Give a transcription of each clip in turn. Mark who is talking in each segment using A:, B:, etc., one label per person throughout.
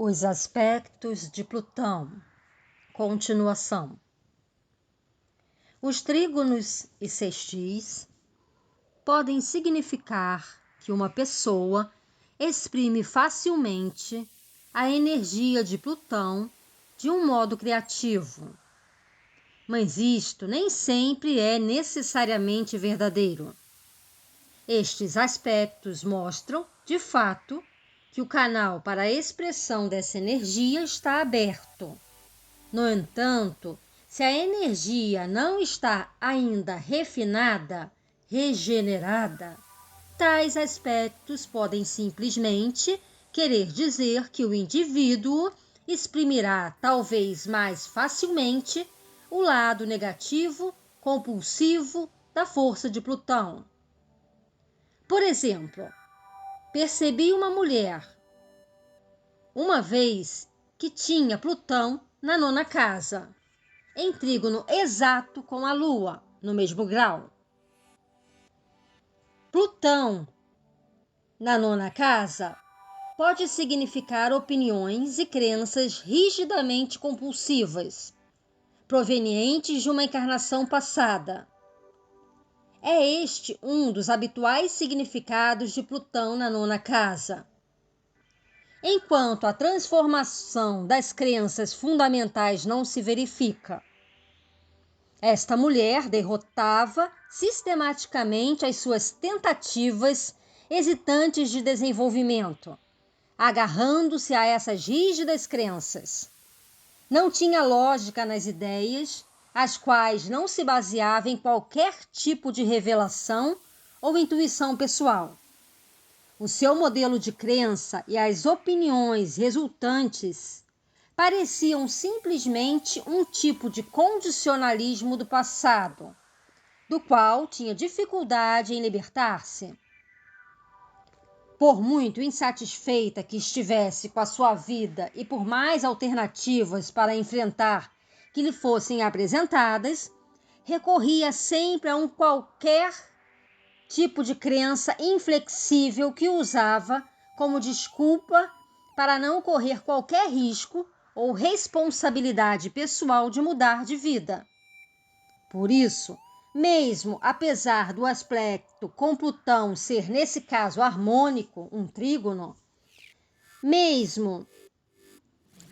A: Os aspectos de Plutão. Continuação. Os trígonos e sextis podem significar que uma pessoa exprime facilmente a energia de Plutão de um modo criativo. Mas isto nem sempre é necessariamente verdadeiro. Estes aspectos mostram, de fato, que o canal para a expressão dessa energia está aberto. No entanto, se a energia não está ainda refinada, regenerada, tais aspectos podem simplesmente querer dizer que o indivíduo exprimirá talvez mais facilmente o lado negativo, compulsivo da força de Plutão. Por exemplo, percebi uma mulher, uma vez que tinha Plutão na 9ª casa, em trígono exato com a Lua, no mesmo grau. Plutão na 9ª casa pode significar opiniões e crenças rigidamente compulsivas, provenientes de uma encarnação passada. É este um dos habituais significados de Plutão na 9ª casa. Enquanto a transformação das crenças fundamentais não se verifica, esta mulher derrotava sistematicamente as suas tentativas hesitantes de desenvolvimento, agarrando-se a essas rígidas crenças. Não tinha lógica nas ideias, as quais não se baseavam em qualquer tipo de revelação ou intuição pessoal. O seu modelo de crença e as opiniões resultantes pareciam simplesmente um tipo de condicionalismo do passado, do qual tinha dificuldade em libertar-se. Por muito insatisfeita que estivesse com a sua vida e por mais alternativas para enfrentar que lhe fossem apresentadas, recorria sempre a qualquer tipo de crença inflexível que usava como desculpa para não correr qualquer risco ou responsabilidade pessoal de mudar de vida. Por isso, mesmo apesar do aspecto com Plutão ser, nesse caso, harmônico, um trígono, mesmo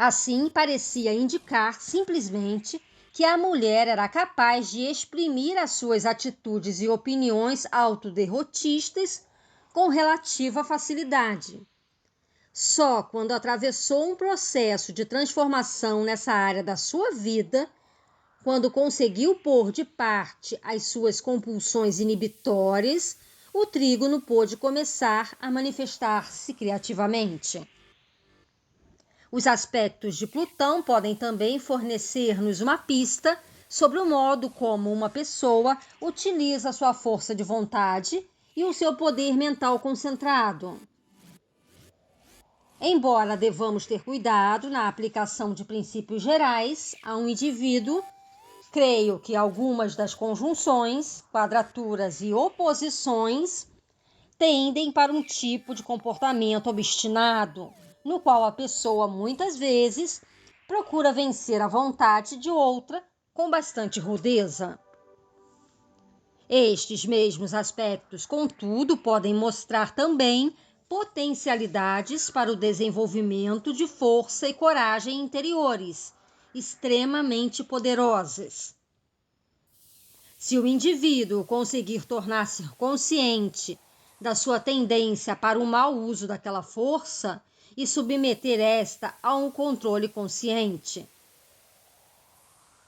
A: assim parecia indicar simplesmente que a mulher era capaz de exprimir as suas atitudes e opiniões autoderrotistas com relativa facilidade. Só quando atravessou um processo de transformação nessa área da sua vida, quando conseguiu pôr de parte as suas compulsões inibitórias, o trígono pôde começar a manifestar-se criativamente. Os aspectos de Plutão podem também fornecer-nos uma pista sobre o modo como uma pessoa utiliza sua força de vontade e o seu poder mental concentrado. Embora devamos ter cuidado na aplicação de princípios gerais a um indivíduo, creio que algumas das conjunções, quadraturas e oposições tendem para um tipo de comportamento obstinado, no qual a pessoa muitas vezes procura vencer a vontade de outra com bastante rudeza. Estes mesmos aspectos, contudo, podem mostrar também potencialidades para o desenvolvimento de força e coragem interiores, extremamente poderosas. Se o indivíduo conseguir tornar-se consciente da sua tendência para o mau uso daquela força e submeter esta a um controle consciente.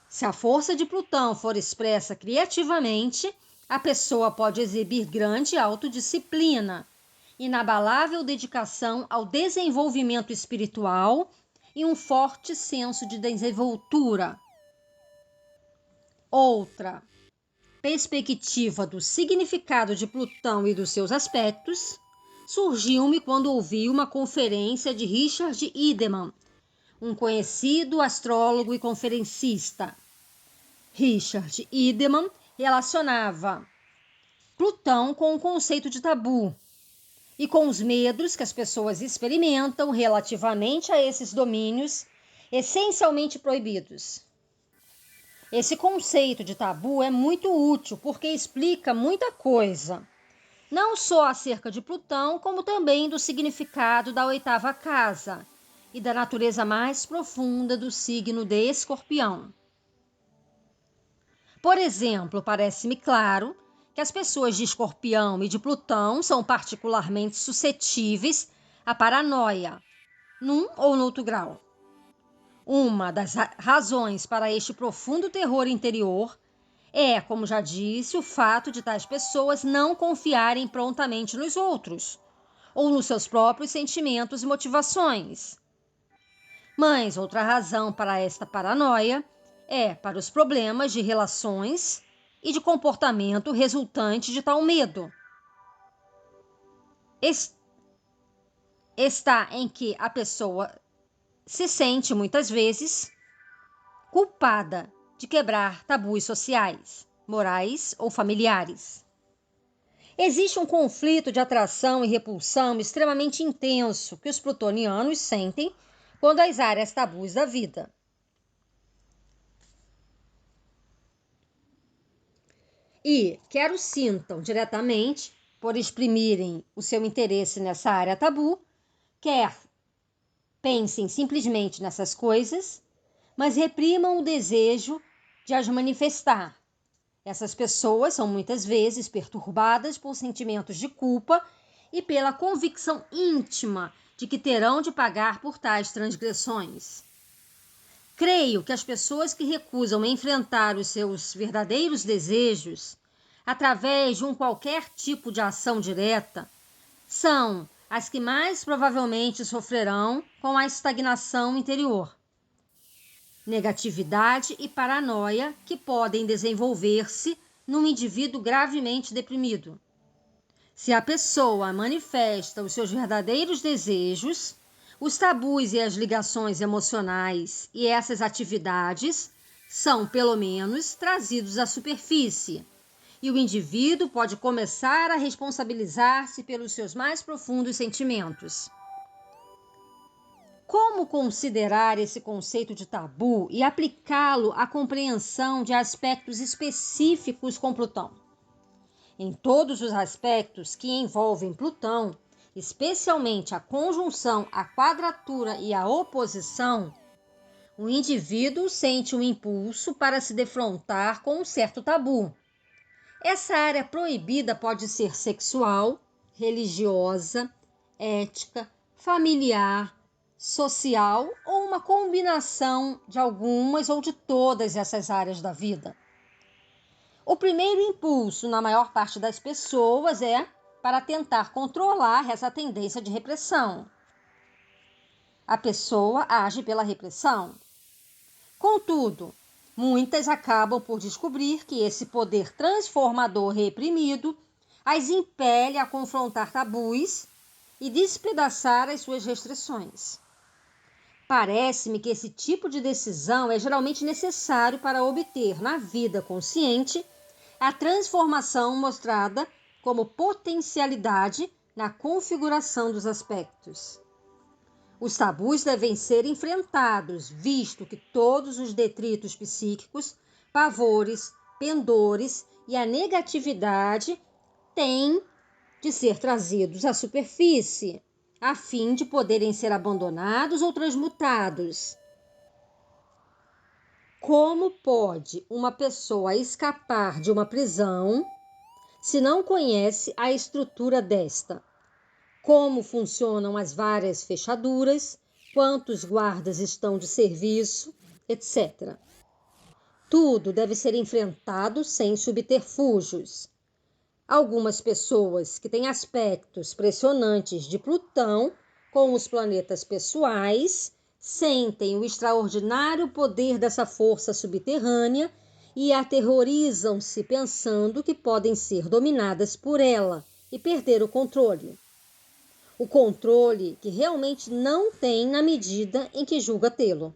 A: Se a força de Plutão for expressa criativamente, a pessoa pode exibir grande autodisciplina, inabalável dedicação ao desenvolvimento espiritual e um forte senso de desenvoltura. Outra perspectiva do significado de Plutão e dos seus aspectos surgiu-me quando ouvi uma conferência de Richard Ideman, um conhecido astrólogo e conferencista. Richard Ideman relacionava Plutão com o conceito de tabu. e com os medos que as pessoas experimentam relativamente a esses domínios essencialmente proibidos. Esse conceito de tabu é muito útil porque explica muita coisa, não só acerca de Plutão, como também do significado da 8ª casa e da natureza mais profunda do signo de Escorpião. Por exemplo, parece-me claro que as pessoas de Escorpião e de Plutão são particularmente suscetíveis à paranoia, num ou no outro grau. Uma das razões para este profundo terror interior é, como já disse, o fato de tais pessoas não confiarem prontamente nos outros ou nos seus próprios sentimentos e motivações. Mas outra razão para esta paranoia é para os problemas de relações e de comportamento resultante de tal medo. Está em que a pessoa se sente muitas vezes culpada de quebrar tabus sociais, morais ou familiares. Existe um conflito de atração e repulsão extremamente intenso que os plutonianos sentem quando as áreas tabus da vida. E quer o sintam diretamente por exprimirem o seu interesse nessa área tabu, quer pensem simplesmente nessas coisas, mas reprimam o desejo de as manifestar. Essas pessoas são muitas vezes perturbadas por sentimentos de culpa e pela convicção íntima de que terão de pagar por tais transgressões. Creio que as pessoas que recusam enfrentar os seus verdadeiros desejos através de qualquer tipo de ação direta são as que mais provavelmente sofrerão com a estagnação interior, negatividade e paranoia que podem desenvolver-se num indivíduo gravemente deprimido. Se a pessoa manifesta os seus verdadeiros desejos, os tabus e as ligações emocionais e essas atividades são, pelo menos, trazidos à superfície, e o indivíduo pode começar a responsabilizar-se pelos seus mais profundos sentimentos. Como considerar esse conceito de tabu e aplicá-lo à compreensão de aspectos específicos com Plutão? Em todos os aspectos que envolvem Plutão, especialmente a conjunção, a quadratura e a oposição, o indivíduo sente um impulso para se defrontar com um certo tabu. Essa área proibida pode ser sexual, religiosa, ética, familiar, social ou uma combinação de algumas ou de todas essas áreas da vida. O primeiro impulso, na maior parte das pessoas, é para tentar controlar essa tendência de repressão. A pessoa age pela repressão. Contudo, muitas acabam por descobrir que esse poder transformador reprimido as impele a confrontar tabus e despedaçar as suas restrições. Parece-me que esse tipo de decisão é geralmente necessário para obter na vida consciente a transformação mostrada como potencialidade na configuração dos aspectos. Os tabus devem ser enfrentados, visto que todos os detritos psíquicos, pavores, pendores e a negatividade têm de ser trazidos à superfície, a fim de poderem ser abandonados ou transmutados. Como pode uma pessoa escapar de uma prisão se não conhece a estrutura desta? Como funcionam as várias fechaduras, quantos guardas estão de serviço, etc. Tudo deve ser enfrentado sem subterfúgios. Algumas pessoas que têm aspectos pressionantes de Plutão com os planetas pessoais sentem o extraordinário poder dessa força subterrânea e aterrorizam-se pensando que podem ser dominadas por ela e perder o controle. O controle que realmente não tem na medida em que julga tê-lo.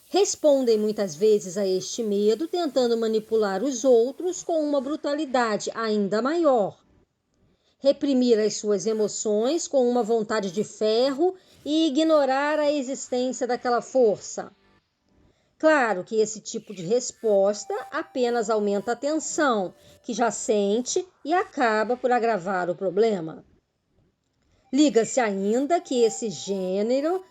A: Respondem muitas vezes a este medo tentando manipular os outros com uma brutalidade ainda maior. reprimir as suas emoções com uma vontade de ferro e ignorar a existência daquela força. Claro que esse tipo de resposta apenas aumenta a tensão que já sente e acaba por agravar o problema. Liga-se ainda que esse gênero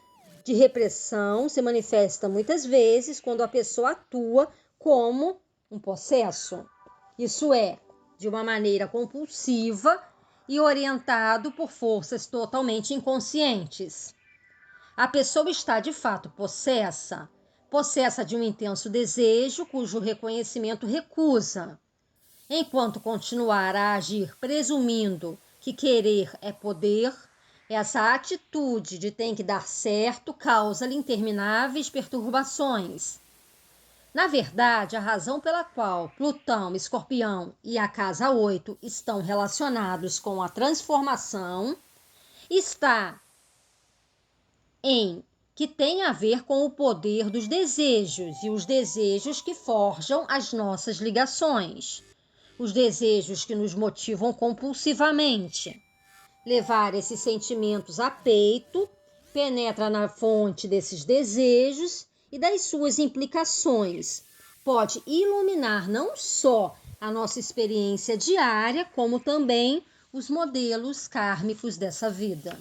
A: de repressão se manifesta muitas vezes quando a pessoa atua como um possesso. Isso é, de uma maneira compulsiva e orientado por forças totalmente inconscientes. A pessoa está de fato possessa de um intenso desejo cujo reconhecimento recusa. Enquanto continuar a agir presumindo que querer é poder, essa atitude de tem que dar certo causa-lhe intermináveis perturbações. Na verdade, a razão pela qual Plutão, Escorpião e a casa 8 estão relacionados com a transformação está em que tem a ver com o poder dos desejos e os desejos que forjam as nossas ligações, os desejos que nos motivam compulsivamente. Levar esses sentimentos a peito penetra na fonte desses desejos e das suas implicações. Pode iluminar não só a nossa experiência diária, como também os modelos kármicos dessa vida.